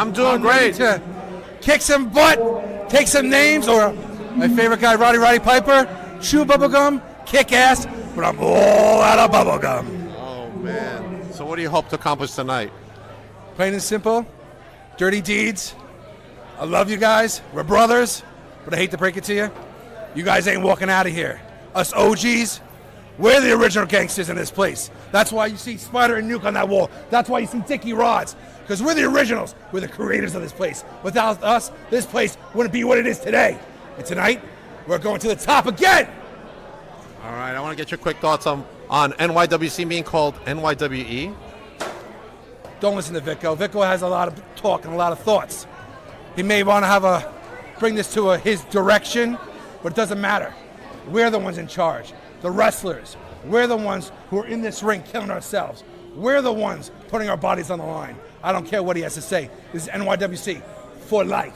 I'm doing great. To kick some butt, take some names, or my favorite guy, Roddy Piper, chew bubblegum, kick ass, but I'm all out of bubblegum. Oh, man. So what do you hope to accomplish tonight? Plain and simple, dirty deeds. I love you guys. We're brothers, but I hate to break it to you. You guys ain't walking out of here. Us OGs, we're the original gangsters in this place. That's why you see Spider and Nuke on that wall. That's why you see Dickie Rods. Because we're the originals. We're the creators of this place. Without us, this place wouldn't be what it is today. And tonight, we're going to the top again. All right, I want to get your quick thoughts on NYWC being called NYWE. Don't listen to Vico. Vico has a lot of talk and a lot of thoughts. He may want to bring this to his direction, but it doesn't matter. We're the ones in charge. The wrestlers. We're the ones who are in this ring killing ourselves. We're the ones putting our bodies on the line. I don't care what he has to say. This is NYWC for life.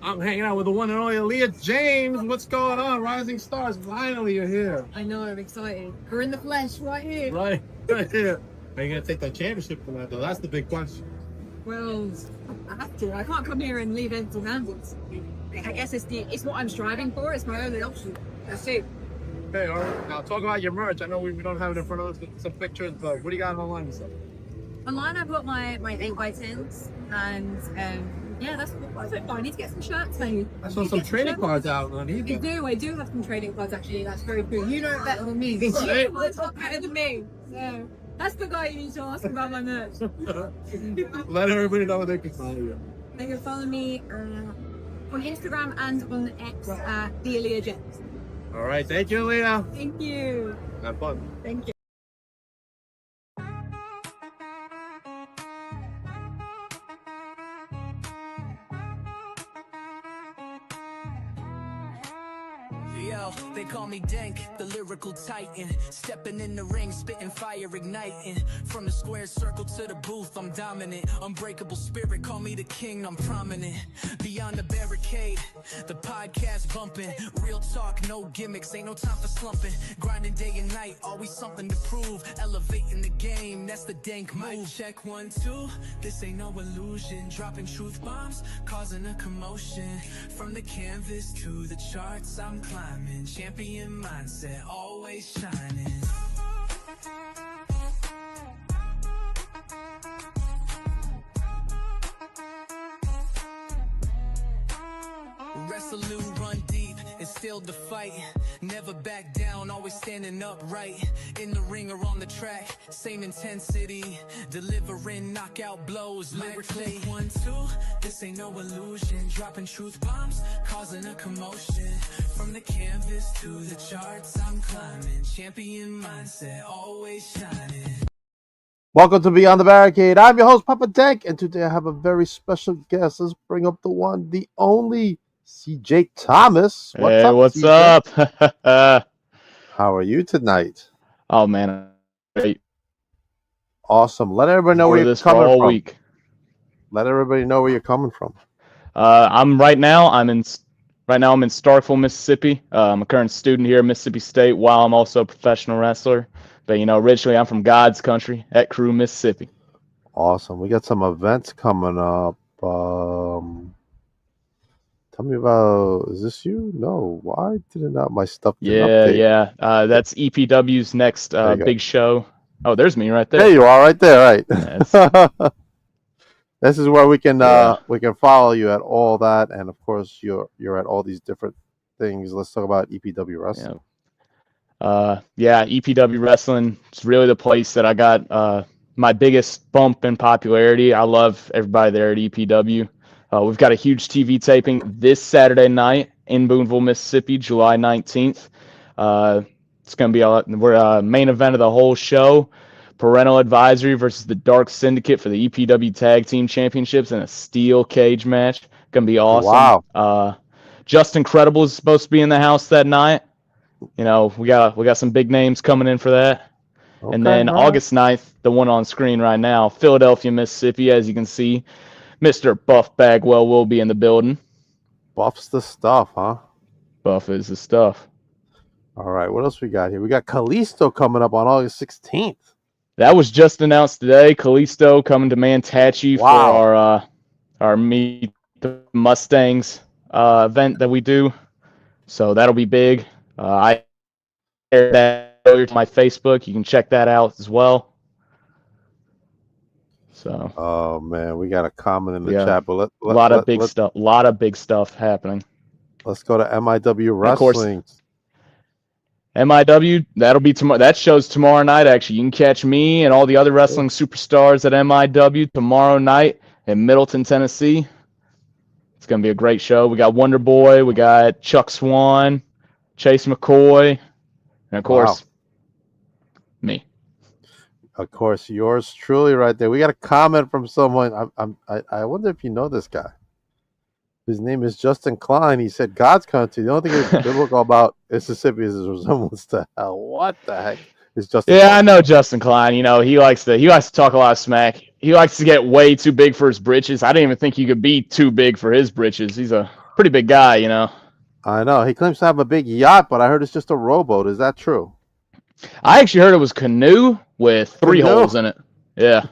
I'm hanging out with the one and only Aaliyah James. What's going on? Rising Stars, finally you're here. I know, I'm excited. We're in the flesh right here. Right here. Are you going to take that championship tonight, though? That's the big question. Well, I have to. I can't come here and leave empty handed. I guess it's what I'm striving for. It's my only option. That's it. Okay, all right. Now, talk about your merch. I know we don't have it in front of us, but some pictures, but what do you got online and stuff? Online, I've got my 8x10s, and yeah, that's what I need to get some shirts made. I saw some trading cards out on eBay. I do have some trading cards actually. That's very true. You know it better than me. You know it better than me. So that's the guy you need to ask about my merch. Let everybody know where they can follow you. They can follow me on Instagram and on X at the Aaliyah James. All right, thank you, Aaliyah. Thank you. Have fun. Thank you. Yo, they call me Dank, the lyrical titan. Stepping in the ring, spitting fire, igniting. From the square circle to the booth, I'm dominant. Unbreakable spirit, call me the king, I'm prominent. Beyond the barricade, the podcast bumping. Real talk, no gimmicks, ain't no time for slumping. Grinding day and night, always something to prove. Elevating the game, that's the Dank move. Mic check 1, 2, this ain't no illusion. Dropping truth bombs, causing a commotion. From the canvas to the charts, I'm climbing. Champion mindset, always shining. Resolute, run deep, instilled the fight. Never back down, always standing upright. In the ring or on the track, same intensity. Delivering knockout blows lyrically. 1, 2, this ain't no illusion. Dropping truth bombs, causing a commotion. From the canvas to the charts, I'm climbing. Champion mindset, always shining. Welcome to Beyond the Barricade. I'm your host, Papa Dank, and today I have a very special guest. Let's bring up the one, the only CJ Thomas. What's up? How are you tonight? Oh man, great. Awesome. Let everybody know where you're coming all from. Week. Let everybody know where you're coming from. I'm in Starkville, Mississippi. I'm a current student here at Mississippi State, while I'm also a professional wrestler. But originally I'm from God's country at Crew, Mississippi. Awesome. We got some events coming up. Tell me about, is this you? No. Why didn't my stuff get updated? Yeah. That's EPW's next big show. Oh, there's me right there. There you are, right there, right. Yes. This is where we can follow you at all that, and of course you're at all these different things. Let's talk about EPW wrestling. EPW wrestling is really the place that I got my biggest bump in popularity. I love everybody there at EPW. We've got a huge TV taping this Saturday night in Boonville, Mississippi, July 19th. It's going to be we're main event of the whole show. Parental Advisory versus the Dark Syndicate for the EPW Tag Team Championships in a steel cage match. Going to be awesome. Wow. Just Incredible is supposed to be in the house that night. We got some big names coming in for that. Okay, and then August 9th, the one on screen right now, Philadelphia, Mississippi, as you can see, Mr. Buff Bagwell will be in the building. Buff's the stuff, huh? Buff is the stuff. All right, what else we got here? We got Kalisto coming up on August 16th. That was just announced today. Kalisto coming to Mantachi for our Meet the Mustangs event that we do. So that'll be big. I shared that earlier to my Facebook. You can check that out as well. So. Oh man, we got a comment in the Yeah, chat, but a lot of big stuff. A lot of big stuff happening. let's go to MIW And of course, Wrestling. MIW, that'll be tomorrow. That show's tomorrow night, actually. You can catch me and all the other wrestling superstars at MIW tomorrow night in Middleton, Tennessee. It's going to be a great show. We got Wonder Boy, we got Chuck Swan, Chase McCoy, and of course, me. Of course, yours truly right there. We got a comment from someone. I wonder if you know this guy. His name is Justin Klein. He said, God's country. The only thing that's biblical about Mississippi is his resemblance to hell. What the heck is Justin Yeah, Klein? I know Justin Klein. You know, he likes to talk a lot of smack. He likes to get way too big for his britches. I didn't even think you could be too big for his britches. He's a pretty big guy, you know. I know. He claims to have a big yacht, but I heard it's just a rowboat. Is that true? I actually heard it was canoe with three holes in it. Yeah.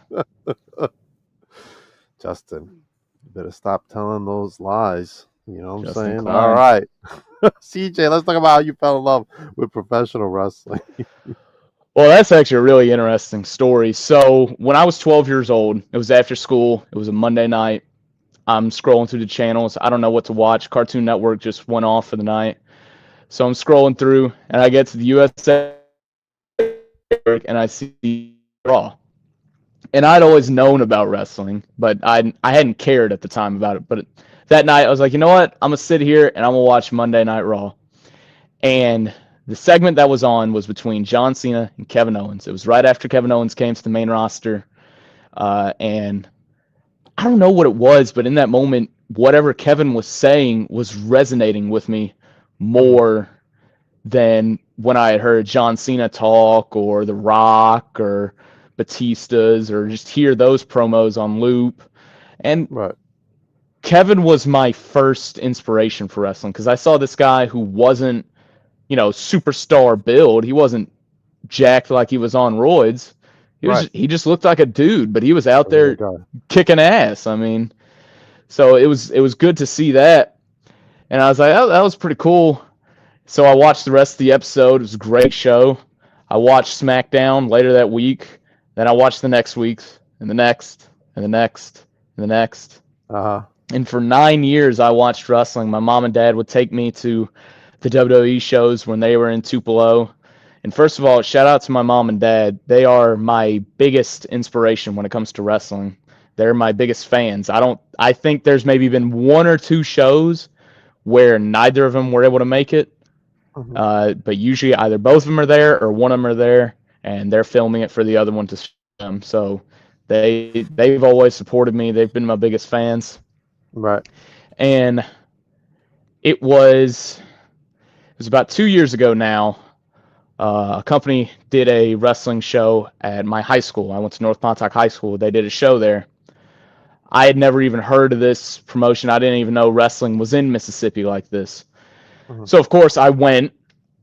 Justin, you better stop telling those lies. You know what I'm Justin saying? Klein. All right. CJ, let's talk about how you fell in love with professional wrestling. Well, that's actually a really interesting story. So when I was 12 years old, it was after school. It was a Monday night. I'm scrolling through the channels. I don't know what to watch. Cartoon Network just went off for the night. So I'm scrolling through, and I get to the USA and I see Raw. And I'd always known about wrestling, but I hadn't cared at the time about it. But that night, I was like, you know what? I'm going to sit here and I'm going to watch Monday Night Raw. And the segment that was on was between John Cena and Kevin Owens. It was right after Kevin Owens came to the main roster. And I don't know what it was, but in that moment, whatever Kevin was saying was resonating with me more than when I had heard John Cena talk or The Rock or Batista's or just hear those promos on loop. And Right. Kevin was my first inspiration for wrestling because I saw this guy who wasn't, you know, superstar build. He wasn't jacked like he was on roids. He just looked like a dude, but he was out there kicking ass. I mean, so it was good to see that. And I was like, oh, that was pretty cool. So I watched the rest of the episode. It was a great show. I watched SmackDown later that week. Then I watched the next week's and the next and the next and the next. And for 9 years, I watched wrestling. My mom and dad would take me to the WWE shows when they were in Tupelo. And first of all, shout out to my mom and dad. They are my biggest inspiration when it comes to wrestling. They're my biggest fans. I think there's maybe been one or two shows where neither of them were able to make it. But usually either both of them are there or one of them are there, and they're filming it for the other one to show them. So they've always supported me. They've been my biggest fans. Right. And it was about 2 years ago now. A company did a wrestling show at my high school. I went to North Pontotoc High School. They did a show there. I had never even heard of this promotion. I didn't even know wrestling was in Mississippi like this. So, of course, I went,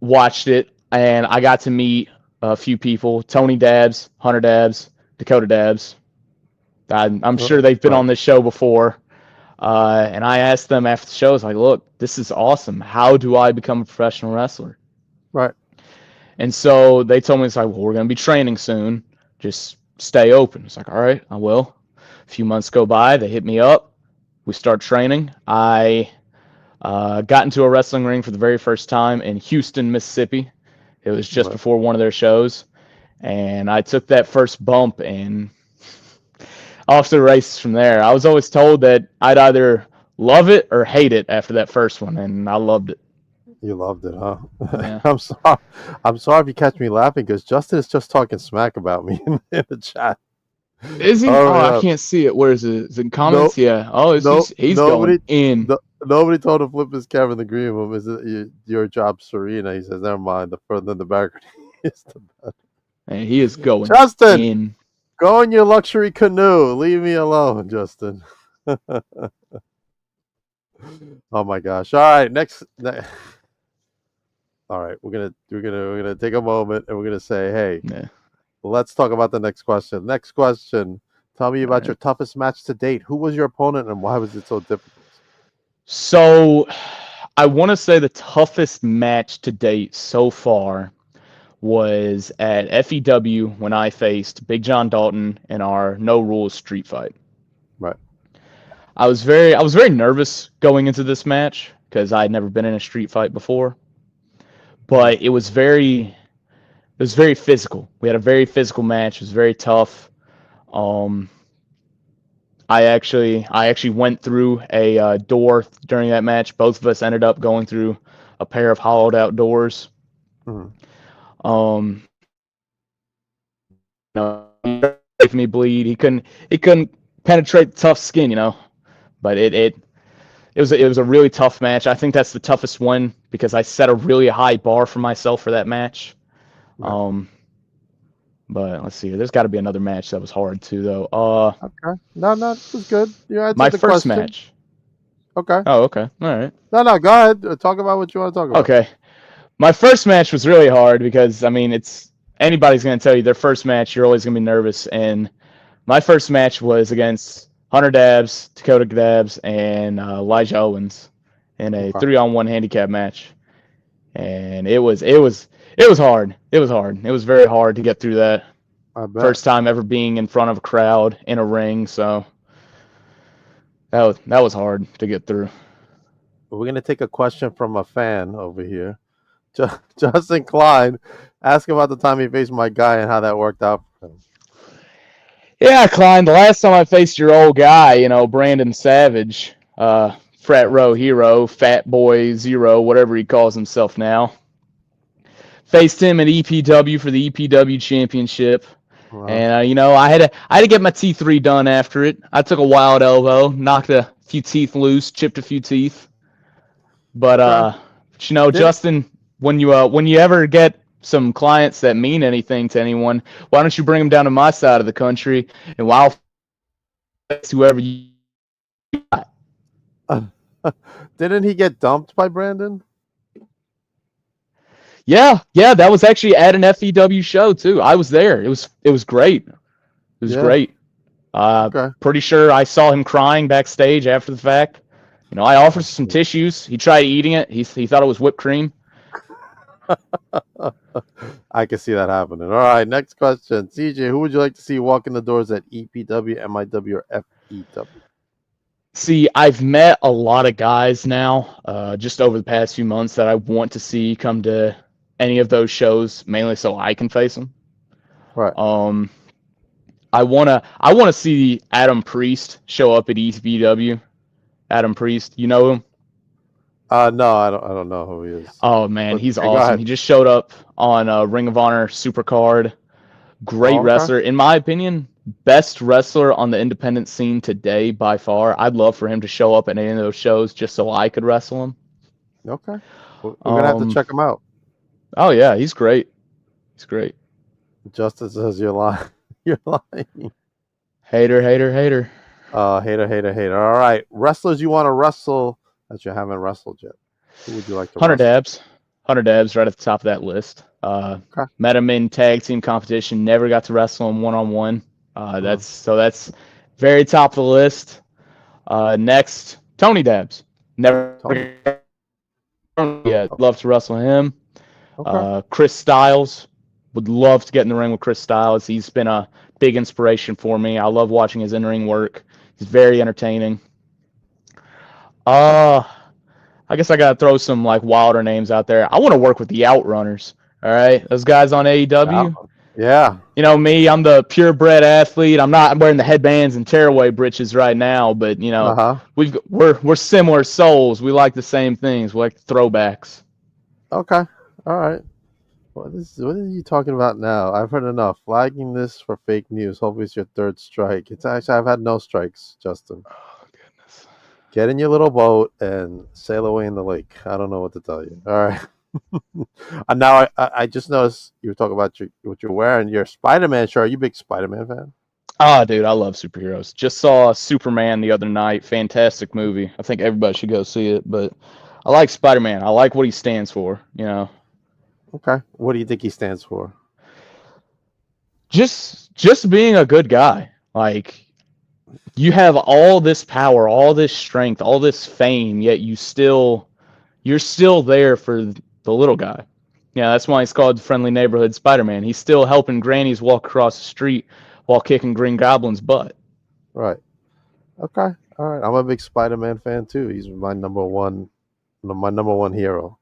watched it, and I got to meet a few people. Tony Dabbs, Hunter Dabbs, Dakota Dabbs. I'm sure they've been on this show before. And I asked them after the show, I was like, look, this is awesome. How do I become a professional wrestler? Right. And so they told me, it's like, well, we're going to be training soon. Just stay open. It's like, all right, I will. A few months go by. They hit me up. We start training. I got into a wrestling ring for the very first time in Houston, Mississippi. It was just before one of their shows. And I took that first bump and off to the races from there. I was always told that I'd either love it or hate it after that first one, and I loved it. You loved it, huh? Yeah. I'm sorry if you catch me laughing because Justin is just talking smack about me in the chat. Is he? I can't see it. Where is it? Is it in comments? Yeah. Oh, he's going in. Nobody told him to flip his camera in the green room. Is it your job, Serena? He says, never mind. The further in the background is the better. And he is going Justin, in. Go in your luxury canoe. Leave me alone, Justin. Oh my gosh! All right, next. All right, we're gonna take a moment and we're gonna say, hey, let's talk about the next question. Next question. Tell me about your toughest match to date. Who was your opponent and why was it so difficult? So, I want to say the toughest match to date so far was at FEW when I faced Big John Dalton in our no rules street fight. Right. I was very nervous going into this match because I had never been in a street fight before. But it was very physical. We had a very physical match. It was very tough. I actually went through a door during that match. Both of us ended up going through a pair of hollowed out doors. Mm-hmm. He made me bleed. He couldn't penetrate the tough skin, But it was a really tough match. I think that's the toughest one because I set a really high bar for myself for that match. Right. But let's see. There's got to be another match that was hard too, though. Okay. No, it was good. You answered My the first question. match. Okay. Oh, okay. All right. No, go ahead. Talk about what you want to talk about. Okay. My first match was really hard because, it's anybody's going to tell you their first match, you're always going to be nervous. And my first match was against Hunter Dabbs, Dakota Dabbs, and Elijah Owens in a 3-on-1 handicap match. And it was hard. It was hard. It was very hard to get through that. I bet. First time ever being in front of a crowd in a ring, so that was hard to get through. We're going to take a question from a fan over here. Justin Klein, ask about the time he faced my guy and how that worked out for him. Yeah, Klein, the last time I faced your old guy, Brandon Savage, frat row hero, fat boy zero, whatever he calls himself now. Faced him at EPW for the EPW championship. Wow. And I had to get my teeth redone after it. I took a wild elbow, knocked a few teeth loose, chipped a few teeth. But Justin, when you ever get some clients that mean anything to anyone, why don't you bring them down to my side of the country and I'll face whoever you got. Didn't he get dumped by Brandon? Yeah, that was actually at an FEW show too. I was there. It was great. It was great. Pretty sure I saw him crying backstage after the fact. I offered some tissues. He tried eating it. He thought it was whipped cream. I can see that happening. All right, next question. CJ, who would you like to see walk in the doors at EPW, MIW, or FEW? See, I've met a lot of guys now, just over the past few months that I want to see come to any of those shows, mainly so I can face them. Right. I wanna see Adam Priest show up at EPW. Adam Priest, you know him? No, I don't know who he is. Oh man, he's go awesome. ahead. He just showed up on Ring of Honor Supercard. Great wrestler, in my opinion. Best wrestler on the independent scene today by far. I'd love for him to show up at any of those shows just so I could wrestle him. Okay. We're going to have to check him out. Oh, yeah. He's great. He's great. Justin says you're lying. You're lying. Hater. Hater. All right. Wrestlers you want to wrestle that you haven't wrestled yet. Who would you like to Hunter wrestle? Dabbs. Hunter Dabbs right at the top of that list. Met him in tag team competition. Never got to wrestle him one-on-one. That's very top of the list. Next, Tony Dabbs. Never yet. Love to wrestle him. Chris Styles. Would love to get in the ring with Chris Styles. He's been a big inspiration for me. I love watching his in-ring work. He's very entertaining. I guess I gotta throw some wilder names out there. I want to work with the Outrunners. All right, those guys on AEW. Yeah. You know me, I'm the purebred athlete. I'm wearing the headbands and tearaway breeches right now, but we're similar souls. We like the same things. We like throwbacks. Okay. All right. What are you talking about now? I've heard enough. Flagging this for fake news. Hopefully it's your third strike. It's actually I've had no strikes, Justin. Oh goodness. Get in your little boat and sail away in the lake. I don't know what to tell you. All right. And now I just noticed you were talking about what you're wearing. Your Spider-Man shirt. Are you a big Spider-Man fan? Oh, dude, I love superheroes. Just saw Superman the other night. Fantastic movie. I think everybody should go see it. But I like Spider-Man. I like what he stands for. Okay. What do you think he stands for? Just being a good guy. Like, you have all this power, all this strength, all this fame, yet you're still there for the little guy. Yeah, that's why he's called Friendly Neighborhood Spider-Man. He's still helping grannies walk across the street while kicking Green Goblin's butt. Right. Okay. All right. I'm a big Spider-Man fan too. He's my number one hero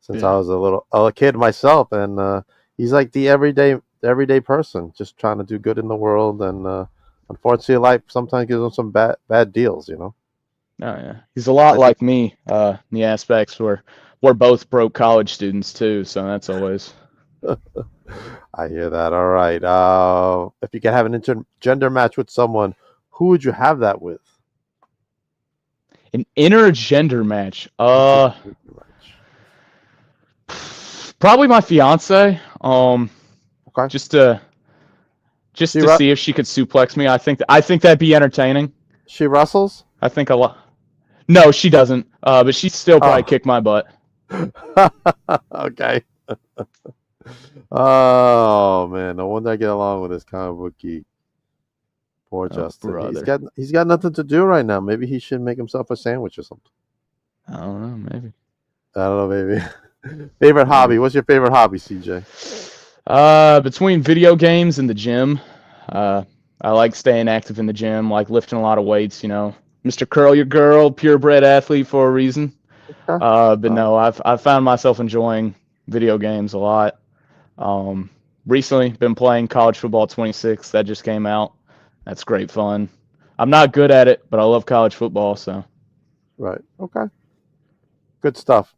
since I Yeah. was a kid myself, and he's like the everyday person, just trying to do good in the world. And unfortunately, life sometimes gives him some bad deals. Oh yeah, he's a lot I think like me in the aspects where we're both broke college students too. So that's always I hear that. All right. If you could have an intergender match with someone, who would you have that with? an intergender match. Intergender match. Probably my fiance. Okay. Just to She see if she could suplex me. I think that'd be entertaining. she wrestles. I think a lot. No, she doesn't. But she'd still probably Oh. kick my butt. Okay. Oh man, no wonder I get along with this comic book geek. Poor Justin. Brother. He's got nothing to do right now. Maybe he should make himself a sandwich or something. I don't know. Maybe. I don't know. Maybe. Favorite hobby? What's your favorite hobby, CJ? Between video games and the gym, I like staying active in the gym, like lifting a lot of weights. Mr. Curl Your Girl, purebred athlete for a reason. Okay. But no, I've found myself enjoying video games a lot. Recently been playing College Football 26. That just came out. That's great fun. I'm not good at it, but I love college football. So Right. Okay. Good stuff.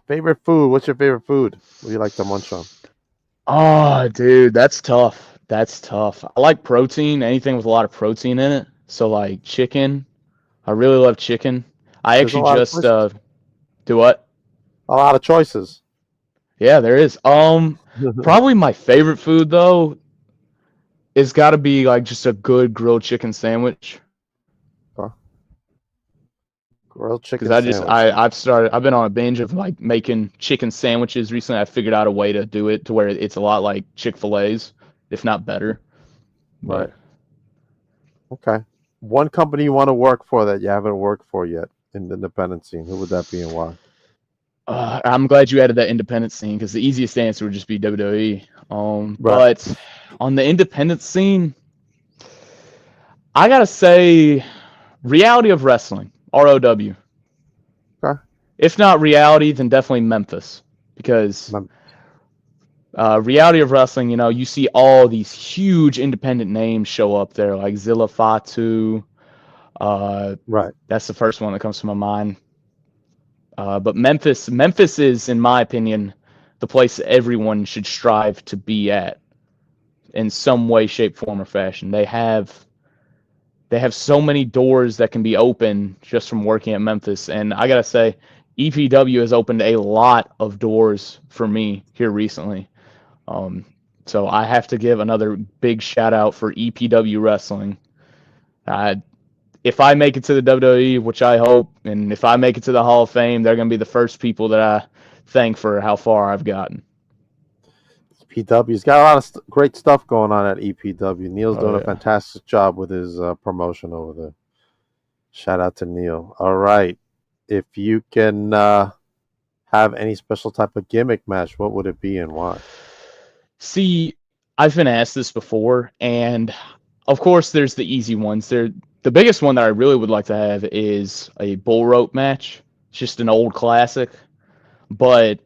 Favorite food? What's your favorite food? What do you like to munch on? oh, dude, that's tough. That's tough. I like protein, anything with a lot of protein in it. So like chicken. I really love chicken. I There's a actually lot of just choices. do what? A lot of choices. Yeah, there is. Probably my favorite food though is got to be like just a good grilled chicken sandwich. Grilled Because chicken sandwich. I've been on a binge of like making chicken sandwiches recently. I figured out a way to do it to where it's a lot like Chick-fil-A's, if not better. Right. But Okay. One company you want to work for that you haven't worked for yet in the independent scene. Who would that be and why? I'm glad you added that independent scene because the easiest answer would just be WWE. Right. But on the independent scene, I gotta say, Reality of Wrestling, ROW. Okay. If not reality, then definitely Memphis because Reality of Wrestling, you see all these huge independent names show up there, like Zilla Fatu. Right. That's the first one that comes to my mind. But Memphis is, in my opinion, the place everyone should strive to be at in some way, shape, form, or fashion. They have so many doors that can be open just from working at Memphis, and I gotta say, EPW has opened a lot of doors for me here recently. So I have to give another big shout out for EPW Wrestling. If I make it to the WWE, which I hope, and if I make it to the Hall of Fame, they're going to be the first people that I thank for how far I've gotten. EPW's got a lot of great stuff going on at EPW. Neil's doing yeah. a fantastic job with his promotion over there. Shout out to Neil. All right. If you can have any special type of gimmick match, what would it be and why? See, I've been asked this before, and of course there's the easy ones. The biggest one that I really would like to have is a bull rope match. It's just an old classic. But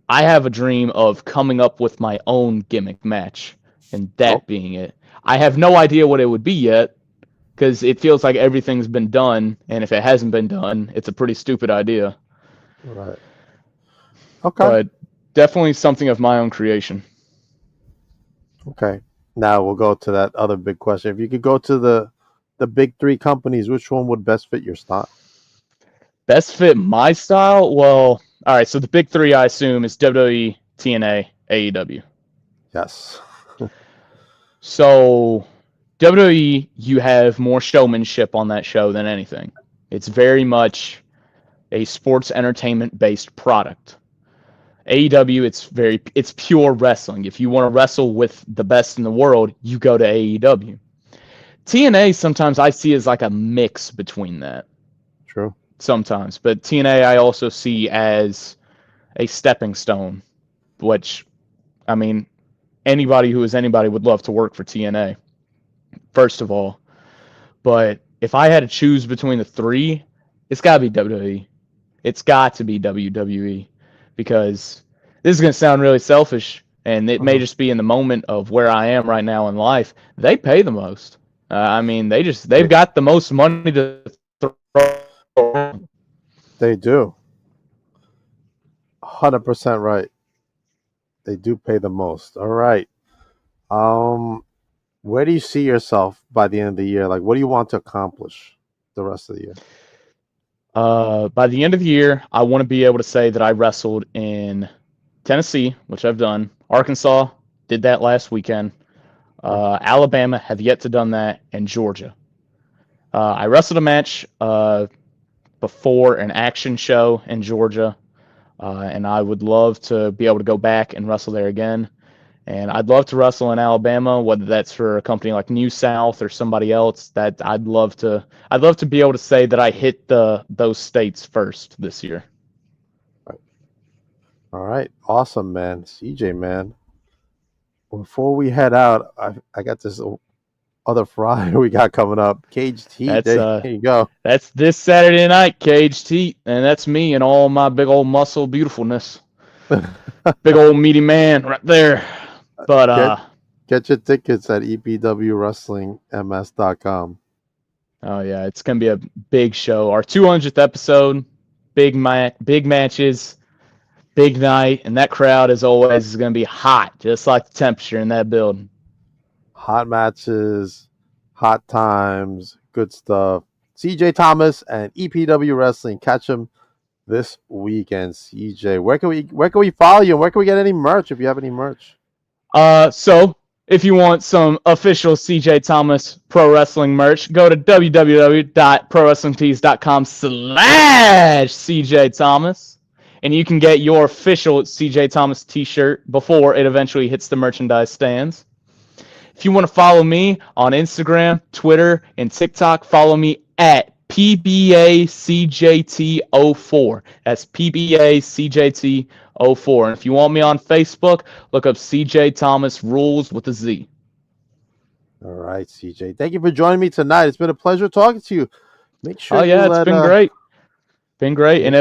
I have a dream of coming up with my own gimmick match, and that being it. I have no idea what it would be yet, because it feels like everything's been done, and if it hasn't been done, it's a pretty stupid idea. Right. Okay. But definitely something of my own creation. Okay. Now we'll go to that other big question. If you could go to the big three companies, which one would best fit your style? Best fit my style? Well, all right, so the big three, I assume, is WWE, TNA, AEW. Yes. So WWE, you have more showmanship on that show than anything. It's very much a sports entertainment-based product. AEW, it's pure wrestling. If you want to wrestle with the best in the world, you go to AEW. TNA sometimes I see as like a mix between that. True. Sometimes, but TNA I also see as a stepping stone, which, I mean, anybody who is anybody would love to work for TNA, first of all. But if I had to choose between the three, it's got to be WWE. It's got to be WWE, because this is going to sound really selfish, and it may just be in the moment of where I am right now in life. They pay the most. I mean, they've got the most money to throw. They do. 100% right. They do pay the most. All right. Where do you see yourself by the end of the year? Like, what do you want to accomplish the rest of the year? By the end of the year, I want to be able to say that I wrestled in Tennessee, which I've done. Arkansas, did that last weekend. Alabama, have yet to done that, and Georgia. I wrestled a match before an action show in Georgia, and I would love to be able to go back and wrestle there again. And I'd love to wrestle in Alabama, whether that's for a company like New South or somebody else. That I'd love to be able to say that I hit those states first this year. All right. Awesome, man. CJ, man. Before we head out, I got this other Friday we got coming up. Caged Heat. There you go. That's this Saturday night, Caged Heat. And that's me and all my big old muscle beautifulness. Big old meaty man right there. But get your tickets at epwwrestlingms.com. Oh yeah, it's gonna be a big show. Our 200th episode, big matches, big night, and that crowd, as always, is gonna be hot, just like the temperature in that building. Hot matches, hot times, good stuff. CJ Thomas and EPW Wrestling. Catch him this weekend. CJ, where can we follow you? And where can we get any merch if you have any merch? So if you want some official CJ Thomas Pro Wrestling merch, go to www.prowrestlingtees.com/CJ Thomas, and you can get your official CJ Thomas t-shirt before it eventually hits the merchandise stands. If you want to follow me on Instagram, Twitter, and TikTok, follow me at PBACJT04. That's PBACJT04. And if you want me on Facebook, look up CJ Thomas Rules with a Z. All right, CJ. Thank you for joining me tonight. It's been a pleasure talking to you. Make sure. It's been great. Been great. And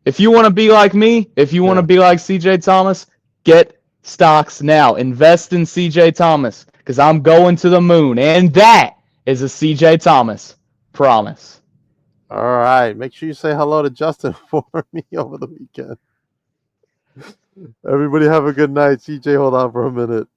if you want to be like me, if you want to be like CJ Thomas, get stocks now. Invest in CJ Thomas, because I'm going to the moon. And that is a CJ Thomas promise. All right. Make sure you say hello to Justin for me over the weekend. Everybody have a good night. CJ, hold on for a minute.